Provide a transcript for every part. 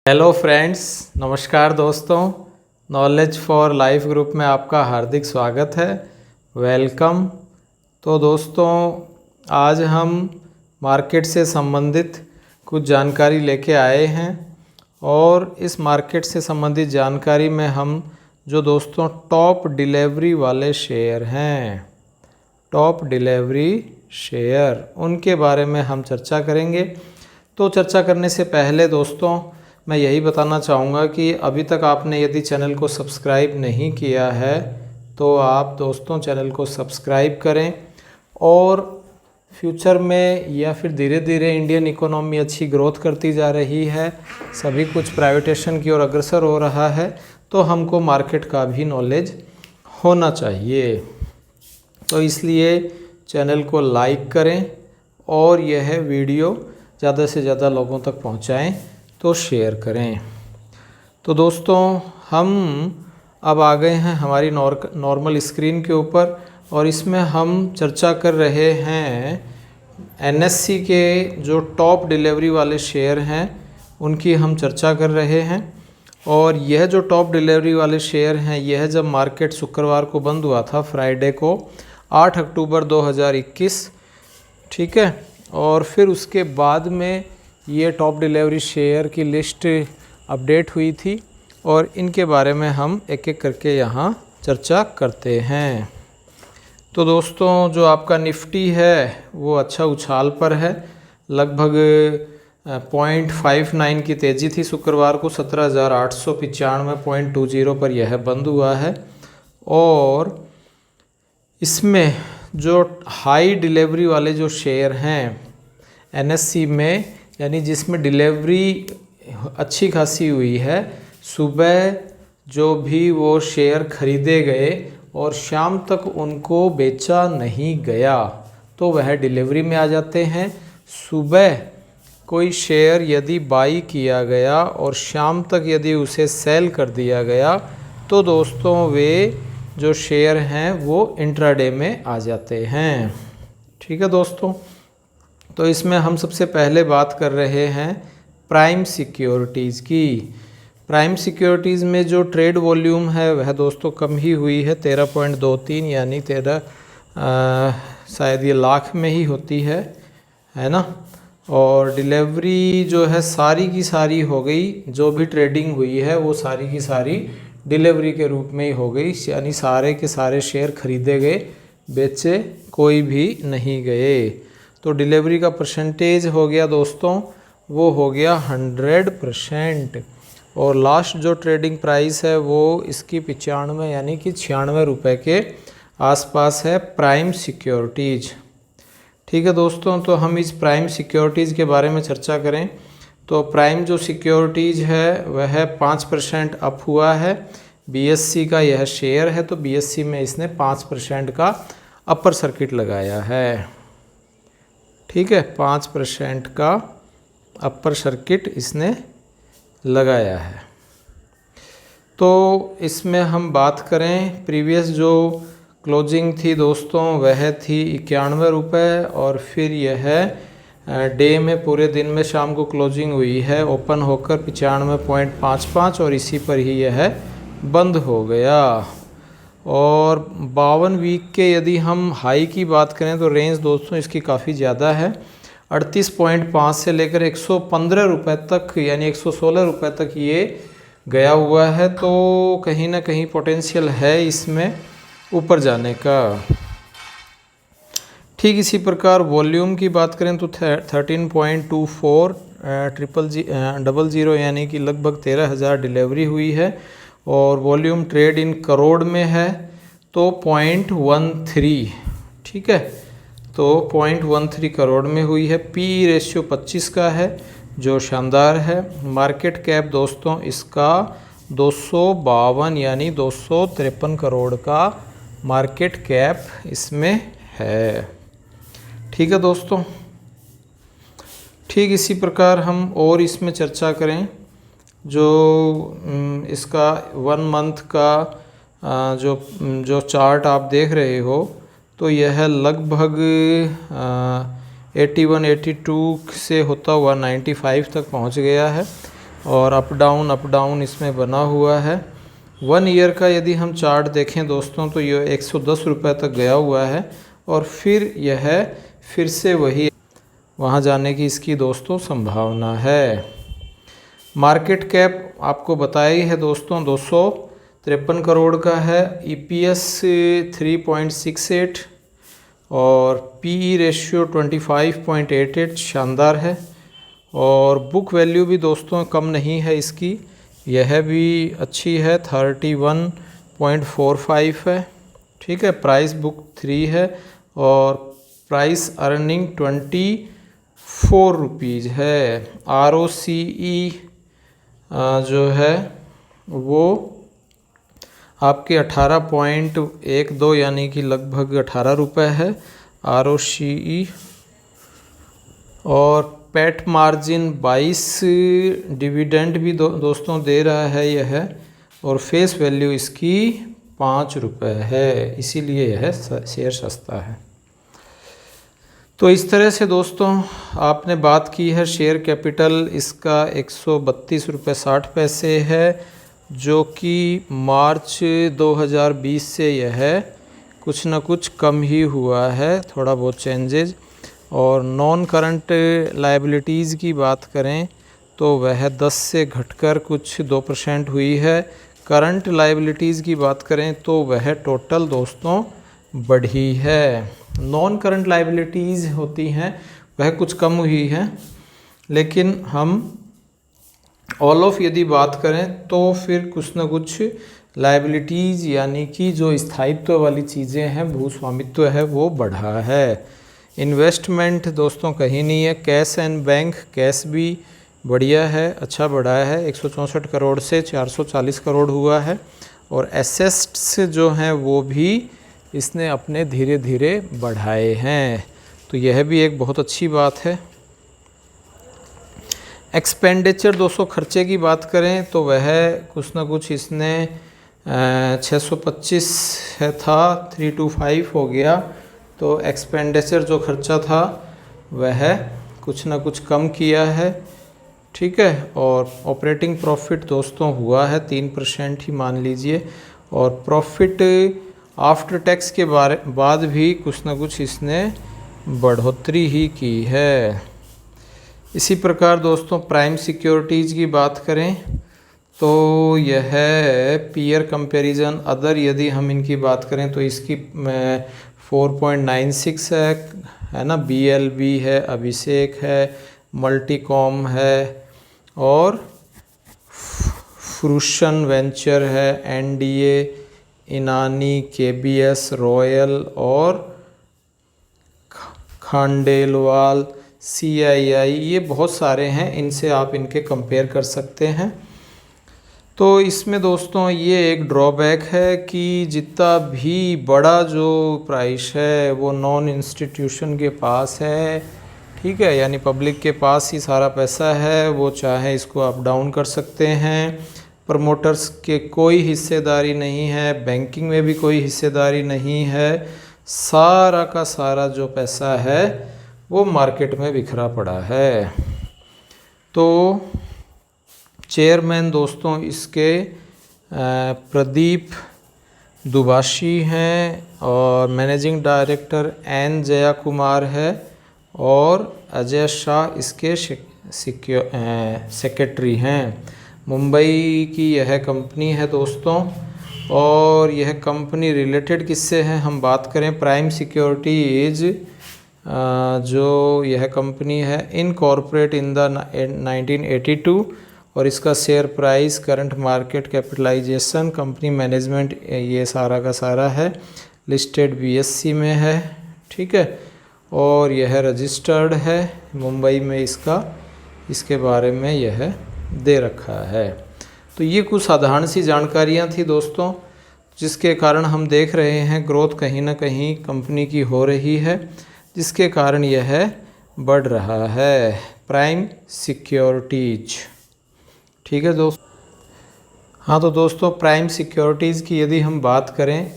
Hello friends, नमस्कार दोस्तों। Knowledge for life group में आपका हार्दिक स्वागत है। वेलकम। तो दोस्तों, आज हम मार्केट से संबंधित कुछ जानकारी लेके आए हैं और इस मार्केट से संबंधित जानकारी में हम जो दोस्तों टॉप डिलीवरी वाले शेयर हैं, टॉप डिलीवरी शेयर, उनके बारे में हम चर्चा करेंगे। तो चर्चा करने से पहले दोस्तों मैं यही बताना चाहूँगा कि अभी तक आपने यदि चैनल को सब्सक्राइब नहीं किया है तो आप दोस्तों चैनल को सब्सक्राइब करें और फ्यूचर में या फिर धीरे धीरे इंडियन इकोनॉमी अच्छी ग्रोथ करती जा रही है, सभी कुछ प्राइवेटेशन की ओर अग्रसर हो रहा है, तो हमको मार्केट का भी नॉलेज होना चाहिए। तो इसलिए चैनल को लाइक करें और यह वीडियो ज़्यादा से ज़्यादा लोगों तक पहुंचाएं, तो शेयर करें। तो दोस्तों, हम अब आ गए हैं हमारी नॉर्मल स्क्रीन के ऊपर और इसमें हम चर्चा कर रहे हैं एनएससी के जो टॉप डिलीवरी वाले शेयर हैं उनकी हम चर्चा कर रहे हैं। और यह जो टॉप डिलीवरी वाले शेयर हैं, यह जब मार्केट शुक्रवार को बंद हुआ था, फ्राइडे को 8 अक्टूबर 2021, ठीक है। और फिर उसके बाद में ये टॉप डिलीवरी शेयर की लिस्ट अपडेट हुई थी और इनके बारे में हम एक एक करके यहाँ चर्चा करते हैं। तो दोस्तों, जो आपका निफ्टी है वो अच्छा उछाल पर है, लगभग 0.59 की तेज़ी थी शुक्रवार को, 17,895.20 पर यह बंद हुआ है। और इसमें जो हाई डिलीवरी वाले जो शेयर हैं एनएससी में, यानी जिसमें डिलीवरी अच्छी खासी हुई है, सुबह जो भी वो शेयर खरीदे गए और शाम तक उनको बेचा नहीं गया तो वह डिलीवरी में आ जाते हैं। सुबह कोई शेयर यदि बाई किया गया और शाम तक यदि उसे सेल कर दिया गया तो दोस्तों वे जो शेयर हैं वो इंट्राडे में आ जाते हैं, ठीक है दोस्तों। तो इसमें हम सबसे पहले बात कर रहे हैं प्राइम सिक्योरिटीज़ की। प्राइम सिक्योरिटीज़ में जो ट्रेड वॉल्यूम है वह दोस्तों कम ही हुई है, 13.23, यानी 13 शायद ये लाख में ही होती है ना। और डिलीवरी जो है सारी की सारी हो गई, जो भी ट्रेडिंग हुई है वो सारी की सारी डिलीवरी के रूप में ही हो गई, यानी सारे के सारे शेयर खरीदे गए, बेचे कोई भी नहीं गए। तो डिलीवरी का परसेंटेज हो गया दोस्तों, वो हो गया 100%। और लास्ट जो ट्रेडिंग प्राइस है वो इसकी 95 यानी कि 96 रुपये के आसपास है प्राइम सिक्योरिटीज़, ठीक है दोस्तों। तो हम इस प्राइम सिक्योरिटीज़ के बारे में चर्चा करें तो प्राइम जो सिक्योरिटीज़ है वह 5% अप हुआ है। बीएससी का यह शेयर है तो बीएससी में इसने 5% का अपर सर्किट लगाया है, ठीक है, 5% का अपर सर्किट इसने लगाया है। तो इसमें हम बात करें, प्रीवियस जो क्लोजिंग थी दोस्तों वह थी 91 रुपये और फिर यह डे में पूरे दिन में शाम को क्लोजिंग हुई है ओपन होकर 95.55 और इसी पर ही यह बंद हो गया। और 52 वीक के यदि हम हाई की बात करें तो रेंज दोस्तों इसकी काफ़ी ज़्यादा है, 38.5 से लेकर 115 रुपये तक, यानी 116 रुपये तक ये गया हुआ है। तो कहीं ना कहीं पोटेंशियल है इसमें ऊपर जाने का। ठीक इसी प्रकार वॉल्यूम की बात करें तो 13.24 00, यानी कि लगभग 13,000 डिलीवरी हुई है। और वॉल्यूम ट्रेड इन करोड़ में है तो 0.13, ठीक है, तो 0.13 करोड़ में हुई है। पी रेशियो 25 का है जो शानदार है। मार्केट कैप दोस्तों इसका 252 यानी 253 करोड़ का मार्केट कैप इसमें है, ठीक है दोस्तों। ठीक इसी प्रकार हम और इसमें चर्चा करें, जो इसका 1 मंथ का जो चार्ट आप देख रहे हो तो यह लगभग 81-82 से होता हुआ 95 तक पहुंच गया है। और अप डाउन इसमें बना हुआ है। 1 ईयर का यदि हम चार्ट देखें दोस्तों तो ये 110 रुपये तक गया हुआ है और फिर यह फिर से वही वहाँ जाने की इसकी दोस्तों संभावना है। मार्केट कैप आपको बताया ही है दोस्तों 253 करोड़ का है। EPS 3.68 और PE रेशियो 25.88 शानदार है। और बुक वैल्यू भी दोस्तों कम नहीं है इसकी, यह भी अच्छी है, 31.45 है। ठीक है, प्राइस बुक 3 है और प्राइस अर्निंग 24 रुपीज़ है। ROCE जो है वो आपके 18.12 यानी कि लगभग 18 रुपये है ROCE। और पैट मार्जिन 22 डिविडेंड भी दोस्तों दे रहा है यह, और फेस वैल्यू इसकी 5 रुपये है, इसीलिए यह शेयर सस्ता है। तो इस तरह से दोस्तों आपने बात की है। शेयर कैपिटल इसका 132 रुपये 60 पैसे है, जो कि मार्च 2020 से यह कुछ न कुछ कम ही हुआ है, थोड़ा बहुत चेंजेज। और नॉन करंट लायबिलिटीज़ की बात करें तो वह 10 से घटकर कुछ 2% हुई है। करंट लायबिलिटीज़ की बात करें तो वह टोटल दोस्तों बढ़ी है। नॉन करंट लायबिलिटीज़ होती हैं वह कुछ कम हुई है, लेकिन हम ऑल ऑफ यदि बात करें तो फिर कुछ न कुछ लायबिलिटीज़ यानी कि जो स्थायित्व वाली चीज़ें हैं, भूस्वामित्व है, वो बढ़ा है। इन्वेस्टमेंट दोस्तों कहीं नहीं है। कैश एंड बैंक, कैश भी बढ़िया है, अच्छा बढ़ा है, 164 करोड़ से 440 करोड़ हुआ है। और एसेट्स जो हैं वो भी इसने अपने धीरे धीरे बढ़ाए हैं, तो यह भी एक बहुत अच्छी बात है। एक्सपेंडिचर दोस्तों खर्चे की बात करें तो वह कुछ ना कुछ इसने 625 है था, 325 हो गया। तो एक्सपेंडिचर जो खर्चा था वह कुछ ना कुछ कम किया है। ठीक है, और ऑपरेटिंग प्रॉफिट दोस्तों हुआ है 3% ही मान लीजिए। और प्रॉफिट आफ्टर टैक्स के बाद भी कुछ ना कुछ इसने बढ़ोतरी ही की है। इसी प्रकार दोस्तों प्राइम सिक्योरिटीज़ की बात करें तो यह पीयर कंपैरिजन अदर यदि हम इनकी बात करें तो इसकी 4.96 है ना। BLB है, अभिषेक है, मल्टीकॉम है और फ्रूशन वेंचर है, NDA, इनानी, KBS, रॉयल और खांडेलवाल, CII, ये बहुत सारे हैं, इनसे आप इनके कंपेयर कर सकते हैं। तो इसमें दोस्तों ये एक ड्रॉबैक है कि जितना भी बड़ा जो प्राइस है वो नॉन इंस्टीट्यूशन के पास है। ठीक है, यानी पब्लिक के पास ही सारा पैसा है, वो चाहे इसको अप डाउन कर सकते हैं। प्रमोटर्स के कोई हिस्सेदारी नहीं है, बैंकिंग में भी कोई हिस्सेदारी नहीं है, सारा का सारा जो पैसा है वो मार्केट में बिखरा पड़ा है। तो चेयरमैन दोस्तों इसके प्रदीप दुबाशी हैं और managing director N Jaya Kumar है और अजय शाह इसके सेक्रेटरी हैं। मुंबई की यह कंपनी है दोस्तों। और यह कंपनी रिलेटेड किससे है हम बात करें, प्राइम सिक्योरिटीज जो यह कंपनी है इनकॉर्पोरेट इन द 1982 और इसका share price, current market capitalization, company management, ये सारा का सारा है, लिस्टेड BSE में है। ठीक है, और यह रजिस्टर्ड है मुंबई में, इसके बारे में यह दे रखा है। तो ये कुछ साधारण सी जानकारियाँ थी दोस्तों, जिसके कारण हम देख रहे हैं ग्रोथ कहीं ना कहीं कंपनी की हो रही है, जिसके कारण यह बढ़ रहा है प्राइम सिक्योरिटीज। ठीक है दोस्तों। हाँ तो दोस्तों प्राइम सिक्योरिटीज़ की यदि हम बात करें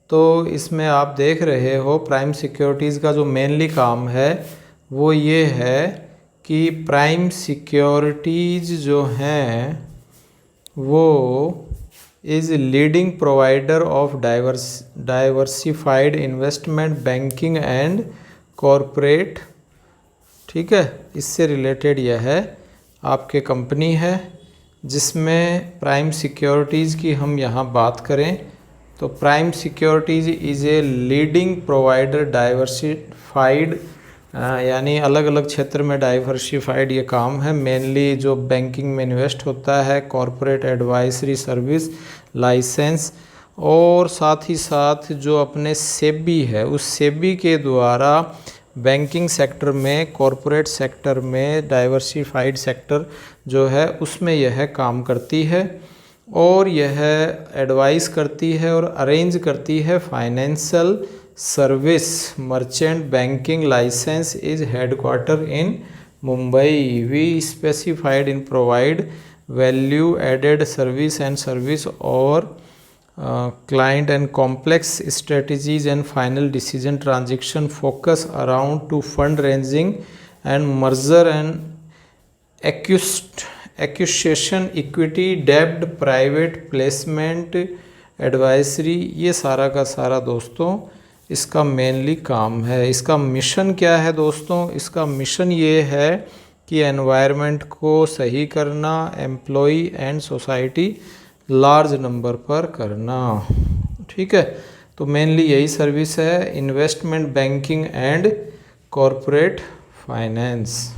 तो इसमें आप देख रहे हो प्राइम सिक्योरिटीज़ का जो मेनली काम है वो ये है कि प्राइम सिक्योरिटीज़ जो हैं वो is leading provider of diversified investment banking and corporate, ठीक है, इससे रिलेटेड यह है आपके कंपनी है, जिसमें प्राइम सिक्योरिटीज़ की हम यहाँ बात करें तो prime securities is a leading provider diversified, यानी अलग अलग क्षेत्र में डाइवर्सिफाइड ये काम है। मेनली जो बैंकिंग में इन्वेस्ट होता है, कॉरपोरेट एडवाइजरी सर्विस, लाइसेंस, और साथ ही साथ जो अपने सेबी है उस सेबी के द्वारा बैंकिंग सेक्टर में, कॉरपोरेट सेक्टर में, डाइवर्सिफाइड सेक्टर जो है उसमें यह काम करती है और यह एडवाइस करती है और अरेंज करती है financial service. Merchant banking license is headquarter in Mumbai. We specified in provide value added service and service और client and complex strategies and final decision transaction focus around to fundraising and merger and acquisition, equity, debt, private placement, advisory, ये सारा का सारा दोस्तों इसका mainly काम है। इसका मिशन क्या है दोस्तों? इसका मिशन ये है कि एनवायरनमेंट को सही करना, employee and society large number पर करना, ठीक है। तो मेनली यही सर्विस है, investment banking and corporate finance.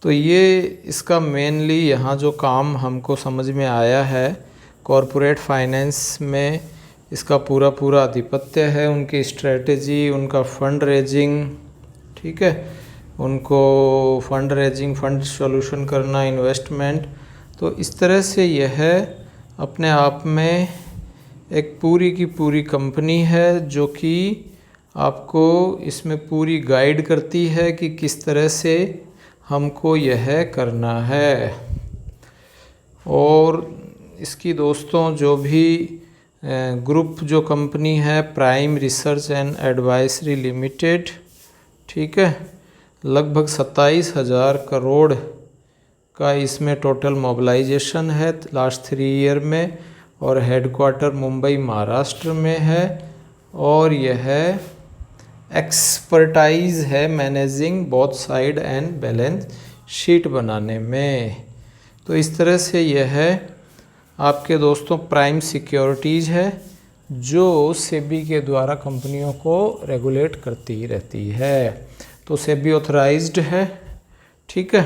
तो ये इसका मेनली यहाँ जो काम हमको समझ में आया है, कॉरपोरेट फाइनेंस में इसका पूरा पूरा आधिपत्य है, उनकी स्ट्रेटजी, उनका फंड रेजिंग, ठीक है, उनको फंड रेजिंग, फंड सॉल्यूशन करना, इन्वेस्टमेंट। तो इस तरह से यह अपने आप में एक पूरी की पूरी कंपनी है जो कि आपको इसमें पूरी गाइड करती है कि किस तरह से हमको यह करना है। और इसकी दोस्तों जो भी ग्रुप जो कंपनी है, prime research and advisory limited, ठीक है, लगभग 27,000 करोड़ का इसमें टोटल मोबिलाइजेशन है लास्ट 3 ईयर में, और हेडक्वार्टर मुंबई महाराष्ट्र में है, और यह एक्सपर्टाइज है managing both side and balance sheet बनाने में। तो इस तरह से यह आपके दोस्तों प्राइम सिक्योरिटीज़ है जो सेबी के द्वारा कंपनियों को रेगुलेट करती रहती है। तो सेबी ऑथराइज्ड है, ठीक है।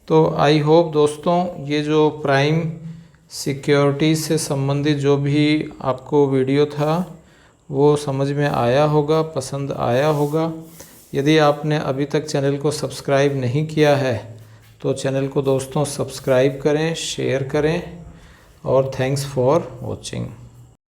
तो आई होप दोस्तों ये जो प्राइम सिक्योरिटी से संबंधित जो भी आपको वीडियो था वो समझ में आया होगा, पसंद आया होगा। यदि आपने अभी तक चैनल को सब्सक्राइब नहीं किया है तो चैनल को दोस्तों सब्सक्राइब करें, शेयर करें, और थैंक्स फॉर वॉचिंग।